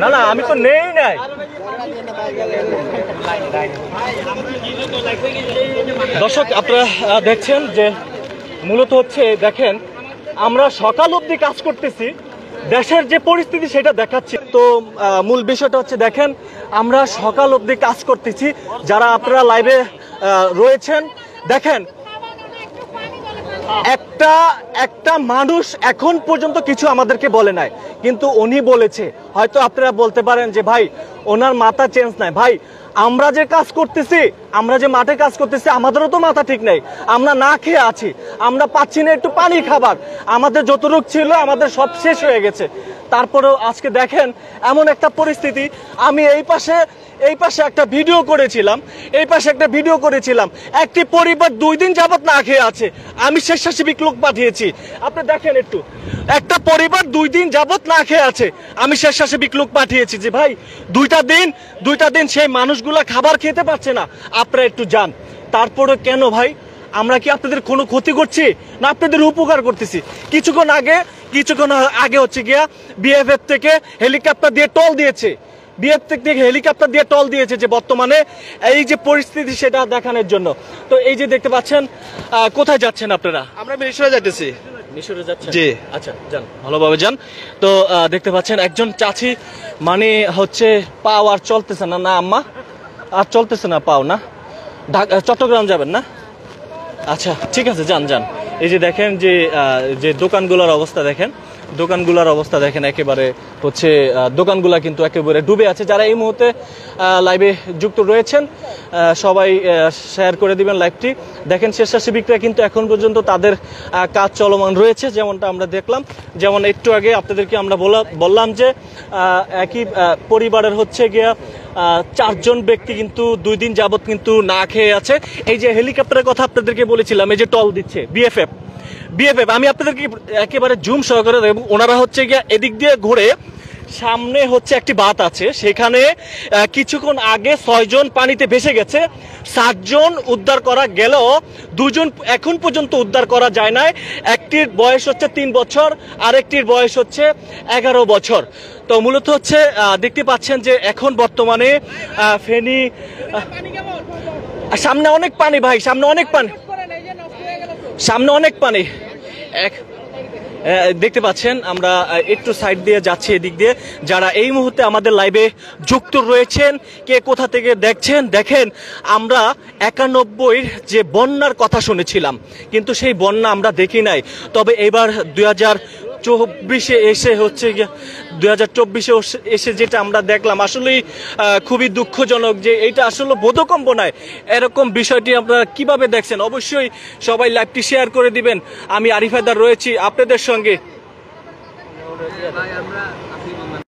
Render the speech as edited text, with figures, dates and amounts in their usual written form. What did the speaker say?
না না আমি তো নেই নাই। দর্শক আপনারা দেখছেন যে মূলত হচ্ছে দেখেন আমরা সকাল অবধি কাজ করতেছি, দেশের যে পরিস্থিতি সেটা দেখাচ্ছি। তো মূল বিষয়টা হচ্ছে দেখেন আমরা সকাল অবধি কাজ করতেছি, যারা আপনারা লাইভে রয়েছেন দেখেন একটা মানুষ এখন পর্যন্ত কিছু আমাদেরকে বলে নাই, কিন্তু উনি বলেছে। হয়তো আপনারা বলতে পারেন যে ভাই ওনার মাথা চেঞ্জ নাই। ভাই আমরা যে কাজ করতেছি, আমরা যে মাঠে কাজ করতেছি, আমাদেরও তো মাথা ঠিক নাই। আমরা না খেয়ে আছি, আমরা পাচ্ছি না একটু পানি খাবার, আমাদের যতটুক ছিল আমাদের সব শেষ হয়ে গেছে। তারপরেও আজকে দেখেন এমন একটা পরিস্থিতি। আমি এই পাশে একটা ভিডিও করেছিলাম, একটি পরিবার 2 দিন যাবত না খেয়ে আছে। আমি স্বেচ্ছাসেবিক লোক পাঠিয়েছি, আপনি দেখেন একটু, একটা পরিবার 2 দিন যাবত না খেয়ে আছে। আমি স্বেচ্ছাসেবিক লোক পাঠিয়েছি যে ভাই দুইটা দিন সেই মানুষগুলা খাবার খেতে পারছে না, আপনারা একটু যান। তারপরে কেন ভাই আমরা কি আপনাদের কোনো ক্ষতি করছি না আপনাদের উপকার করতেছি? কিছুক্ষণ আগে হচ্ছে গিয়া বিএফএফ থেকে হেলিকপ্টার দিয়ে টল দিয়েছে যে বর্তমানে এই যে পরিস্থিতি সেটা দেখানোর জন্য। তো এই যে দেখতে পাচ্ছেন, কোথায় যাচ্ছেন আপনারা? আমরা মিশরে যাইতেছি। মিশরে যাচ্ছেন? জি। আচ্ছা যান, ভালোভাবে যান। তো দেখতে পাচ্ছেন একজন চাচি মানে হচ্ছে পাও আর চলতেছে না। না আম্মা আর চলতেছে না পাও, না চট্টগ্রাম যাবেন না? আচ্ছা ঠিক আছে যান। এই যে দেখেন যে দোকানগুলোর অবস্থা দেখেন একেবারে হচ্ছে দোকানগুলা কিন্তু একেবারে ডুবে আছে। যারা এই মুহূর্তে লাইভে যুক্ত রয়েছেন সবাই শেয়ার করে দিবেন লাইভটি। দেখেন স্বেচ্ছাসেবিকরা কিন্তু এখন পর্যন্ত তাদের কাজ চলমান রয়েছে, যেমনটা আমরা দেখলাম। যেমন একটু আগে আপনাদেরকে আমরা বললাম যে একই পরিবারের হচ্ছে গিয়া 4 জন ব্যক্তি কিন্তু 2 দিন যাবত কিন্তু না খেয়ে আছে। এই যে হেলিকপ্টারের কথা আপনাদেরকে বলেছিলাম, এই যে টল দিচ্ছে বিএফএফ, আমি আপনাদেরকে একেবারে জুম সহকারে, এবং ওনারা হচ্ছে গিয়া এদিক দিয়ে ঘুরে সামনে হচ্ছে একটি বাঁধ আছে, সেখানে কিছুক্ষণ আগে 6 জন পানিতে ভেসে গেছে। 7 জন উদ্ধার করা গেলেও 2 জন এখন পর্যন্ত উদ্ধার করা যায় না। একটির বয়স হচ্ছে 3 বছর, আরেকটির বয়স হচ্ছে 11 বছর। তো মূলত হচ্ছে দেখতে পাচ্ছেন যে এখন বর্তমানে ফেনী সামনে অনেক পানি ভাই, সামনে অনেক পানি দেখতে পাচ্ছেন। আমরা একটু সাইড দিয়ে যাচ্ছি এদিক দিয়ে। যারা এই মুহূর্তে আমাদের লাইভে যুক্ত রয়েছেন, কে কোথা থেকে দেখছেন, দেখেন আমরা 91 যে বন্যার কথা শুনেছিলাম, কিন্তু সেই বন্যা আমরা দেখি নাই। তবে এবার 2024 এসে হচ্ছে 2024 এসে যেটা আমরা দেখলাম আসলেই খুবই দুঃখজনক, যে এটা আসলে বোধগম্য নয়। এরকম বিষয়টি আপনারা কিভাবে দেখছেন অবশ্যই সবাই লাইভটি শেয়ার করে দিবেন। আমি আরিফ হায়দার রয়েছি আপনাদের সঙ্গে।